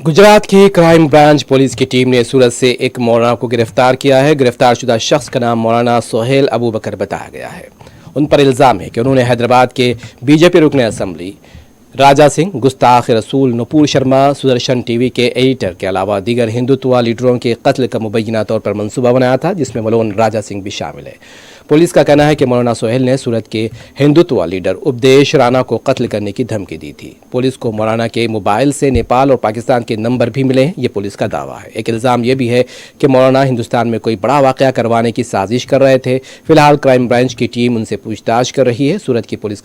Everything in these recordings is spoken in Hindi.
गुजरात की क्राइम ब्रांच पुलिस की टीम ने सूरत से एक मौलाना को गिरफ्तार किया है। गिरफ्तारशुदा शख्स का नाम मौलाना सोहेल अबू बकर बताया गया है। उन पर इल्जाम है कि उन्होंने हैदराबाद के बीजेपी रुकन असम्बली राजा सिंह, गुस्ताख रसूल, नुपुर शर्मा, सुदर्शन टीवी के एडिटर के अलावा दीगर हिंदुत्व लीडरों के कत्ल का मुबैना तौर पर मंसूबा बनाया था, जिसमें मौलाना राजा सिंह भी शामिल है। पुलिस का कहना है कि मौलाना सोहेल ने सूरत के हिंदुत्व लीडर उपदेश राणा को कत्ल करने की धमकी दी थी। पुलिस को मौलाना के मोबाइल से नेपाल और पाकिस्तान के नंबर भी मिले हैं, ये पुलिस का दावा है। एक इल्ज़ाम ये भी है कि मौलाना हिंदुस्तान में कोई बड़ा वाक़या करवाने की साजिश कर रहे थे। फिलहाल क्राइम ब्रांच की टीम उनसे पूछताछ कर रही है। सूरत के पुलिस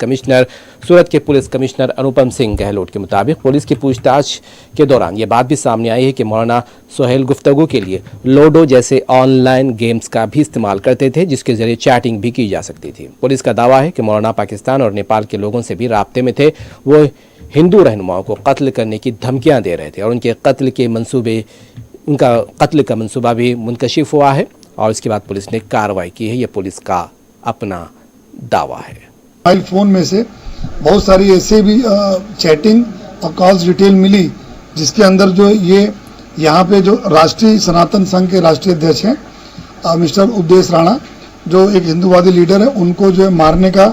कमिश्नर अनुपम सिंह गहलोत के मुताबिक पुलिस की पूछताछ के दौरान ये बात भी सामने आई है कि मौलाना सोहेल गुफ्तगू के लिए लोडो जैसे ऑनलाइन गेम्स का भी इस्तेमाल करते थे, जिसके जरिए चैटिंग भी की जा सकती थी। पुलिस का दावा है कि मौलाना पाकिस्तान और नेपाल के लोगों से भी राब्ते में थे। वो हिंदू रहनुमाओं को कत्ल करने की धमकियां दे रहे थे और उनका कत्ल का मंसूबा भी मुनकशिफ हुआ है और इसके बाद पुलिस ने कार्रवाई की है। ये पुलिस का अपना दावा है। मोबाइल फोन में से बहुत सारी ऐसे भी चैटिंग और कॉल्स डिटेल मिली, जिसके अंदर जो ये यहाँ पे जो राष्ट्रीय सनातन संघ के राष्ट्रीय अध्यक्ष हैं मिस्टर उपदेश राणा, जो एक हिंदूवादी लीडर है, उनको जो है मारने का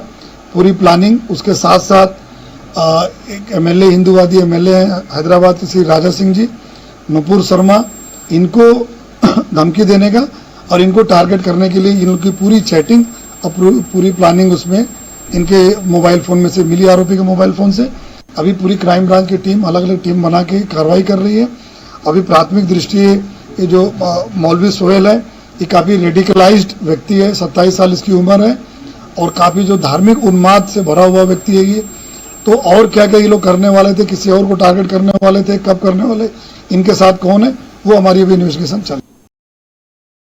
पूरी प्लानिंग, उसके साथ साथ एक एमएलए, हिंदूवादी एमएलए हैं हैदराबाद के श्री राजा सिंह जी, नुपुर शर्मा, इनको धमकी देने का और इनको टारगेट करने के लिए इनकी पूरी चैटिंग और पूरी प्लानिंग उसमें इनके मोबाइल फ़ोन में से मिली, आरोपी के मोबाइल फ़ोन से। अभी पूरी क्राइम ब्रांच की टीम अलग अलग टीम बना के कार्रवाई कर रही है। अभी प्राथमिक दृष्टि ये जो मौलवी सोहेल है, ये काफ़ी रेडिकलाइज्ड व्यक्ति है, 27 साल इसकी उम्र है और काफ़ी जो धार्मिक उन्माद से भरा हुआ व्यक्ति है ये। तो और क्या क्या ये लोग करने वाले थे, किसी और को टारगेट करने वाले थे, कब करने वाले, इनके साथ कौन है, वो हमारी अभी इन्वेस्टिगेशन चल रही है।